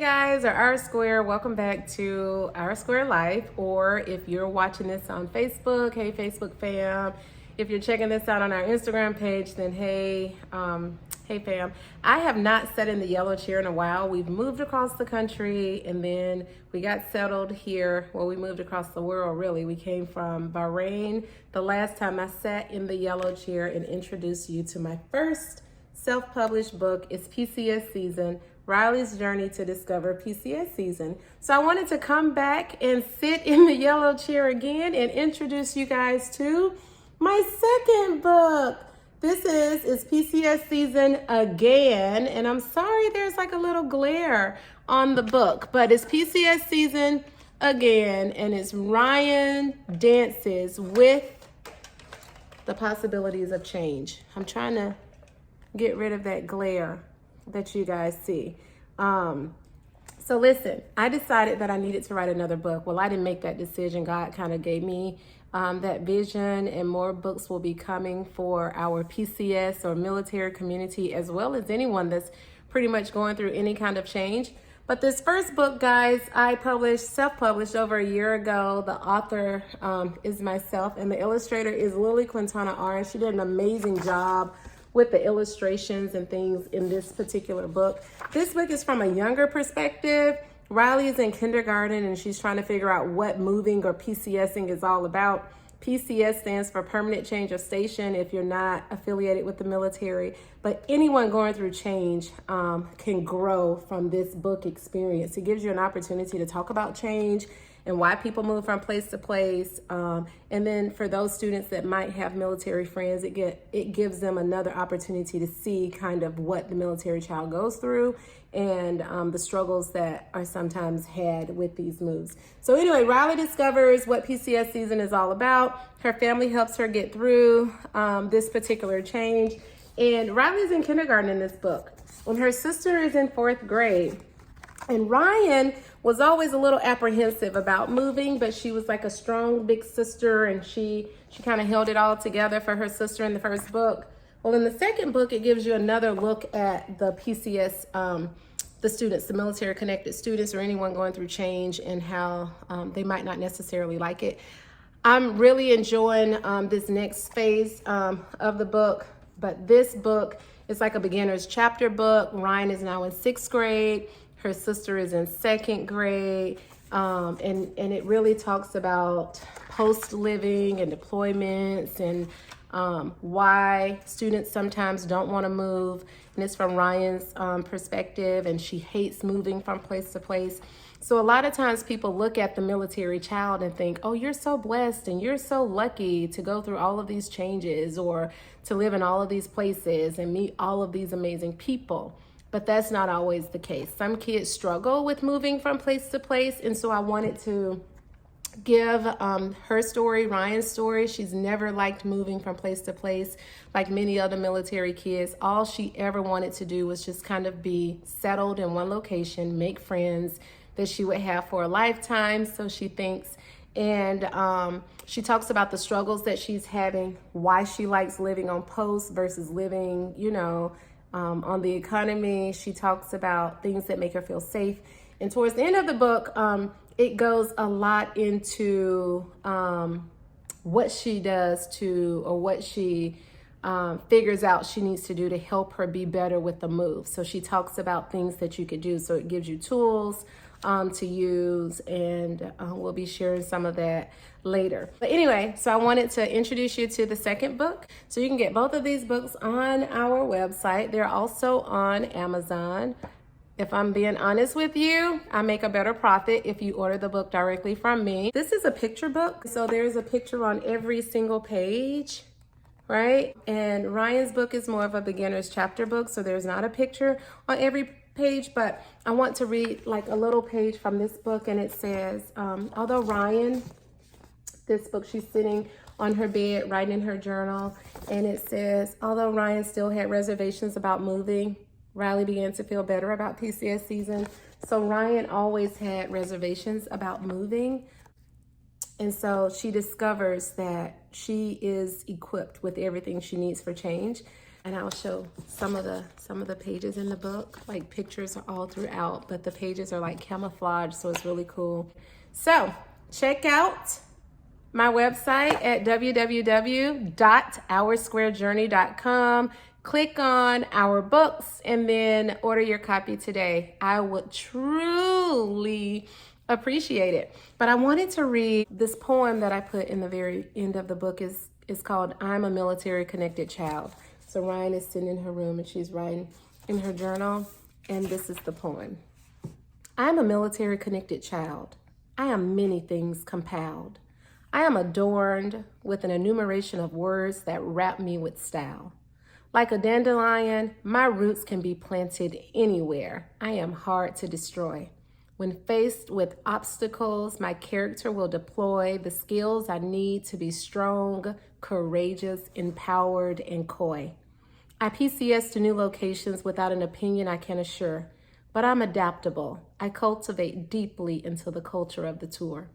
guys, or R Square. Welcome back to R Square Life, or if you're watching this on Facebook, hey Facebook fam. If you're checking this out on our Instagram page, then hey fam. I have not sat in the yellow chair in a while. We've moved across the country, and then we got settled here. Well, we moved across the world, really. We came from Bahrain. The last time I sat in the yellow chair and introduced you to my first self-published book is PCS Season, Riley's Journey to Discover PCS Season. So I wanted to come back and sit in the yellow chair again and introduce you guys to my second book. This is PCS Season again, and I'm sorry there's like a little glare on the book, but it's PCS Season again, and it's Ryan Dances with the Possibilities of Change. I'm trying to get rid of that glare that you guys see. So listen, I decided that I needed to write another book. Well, I didn't make that decision. God kind of gave me that vision, and more books will be coming for our PCS or military community, as well as anyone that's pretty much going through any kind of change. But this first book, guys, I self-published over a year ago. The author is myself, and the illustrator is Lily Quintana R. She did an amazing job with the illustrations and things in this particular book. This book is from a younger perspective. Riley is in kindergarten, and she's trying to figure out what moving or PCSing is all about. PCS stands for Permanent Change of Station if you're not affiliated with the military. But anyone going through change can grow from this book experience. It gives you an opportunity to talk about change and why people move from place to place. And then for those students that might have military friends, it gives them another opportunity to see kind of what the military child goes through and the struggles that are sometimes had with these moves. So anyway, Riley discovers what PCS Season is all about. Her family helps her get through this particular change. And Riley's in kindergarten in this book, and her sister is in 4th grade. And Ryan was always a little apprehensive about moving, but she was like a strong big sister, and she kind of held it all together for her sister in the first book. Well, in the second book, it gives you another look at the PCS, the students, the military connected students, or anyone going through change, and how they might not necessarily like it. I'm really enjoying this next phase of the book, but this book is like a beginner's chapter book. Ryan is now in 6th grade. Her sister is in 2nd grade, and it really talks about post-living and deployments and why students sometimes don't want to move. And it's from Ryan's perspective, and she hates moving from place to place. So a lot of times people look at the military child and think, oh, you're so blessed and you're so lucky to go through all of these changes or to live in all of these places and meet all of these amazing people. But that's not always the case. Some kids struggle with moving from place to place. And so I wanted to give her story, Ryan's story. She's never liked moving from place to place like many other military kids. All she ever wanted to do was just kind of be settled in one location, make friends that she would have for a lifetime, so she thinks. And she talks about the struggles that she's having, why she likes living on post versus living, on the economy. She talks about things that make her feel safe. And towards the end of the book, it goes a lot into what she does or what she figures out she needs to do to help her be better with the move. So she talks about things that you could do. So it gives you tools to use, and we'll be sharing some of that later. But anyway, so I wanted to introduce you to the second book. So you can get both of these books on our website. They're also on Amazon. If I'm being honest with you, I make a better profit if you order the book directly from me. This is a picture book, so there's a picture on every single page, right? And Ryan's book is more of a beginner's chapter book, so there's not a picture on every page, but I want to read like a little page from this book, and it says, although Ryan, this book, she's sitting on her bed writing in her journal, and it says, although Ryan still had reservations about moving, Riley began to feel better about PCS Season. So Ryan always had reservations about moving, and so she discovers that she is equipped with everything she needs for change. And I'll show some of the pages in the book. Like pictures are all throughout, but the pages are like camouflage, so it's really cool. So check out my website at www.oursquarejourney.com. Click on our books and then order your copy today. I would truly appreciate it. But I wanted to read this poem that I put in the very end of the book. Is called I'm a Military Connected Child. So Ryan is sitting in her room and she's writing in her journal, and this is the poem. I'm a military connected child. I am many things compiled. I am adorned with an enumeration of words that wrap me with style. Like a dandelion, my roots can be planted anywhere. I am hard to destroy. When faced with obstacles, my character will deploy the skills I need to be strong, courageous, empowered, and coy. I PCS to new locations without an opinion I can assure, but I'm adaptable. I cultivate deeply into the culture of the tour.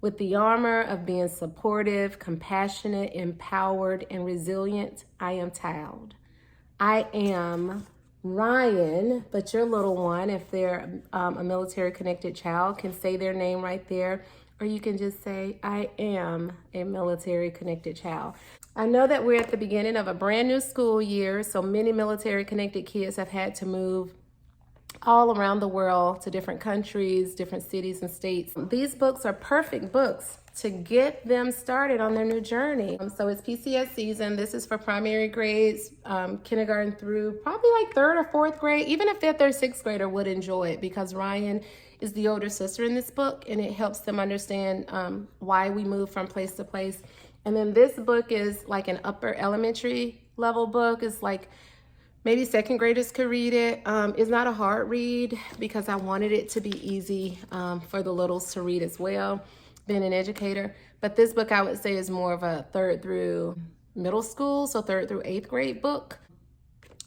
With the armor of being supportive, compassionate, empowered, and resilient, I am tiled. I am Ryan, but your little one, if they're a military connected child, can say their name right there, or you can just say, I am a military connected child. I know that we're at the beginning of a brand new school year, so many military connected kids have had to move all around the world to different countries, different cities and states. These books are perfect books to get them started on their new journey. So it's PCS season. This is for primary grades, kindergarten through probably like 3rd or 4th grade. Even a 5th or 6th grader would enjoy it because Ryan is the older sister in this book, and it helps them understand why we move from place to place. And then this book is like an upper elementary level book. It's like maybe 2nd graders could read it. It's not a hard read because I wanted it to be easy for the littles to read as well, being an educator. But this book I would say is more of a 3rd through middle school, so 3rd through 8th grade book.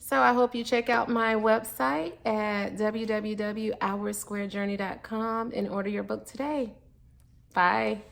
So I hope you check out my website at www.oursquarejourney.com and order your book today. Bye.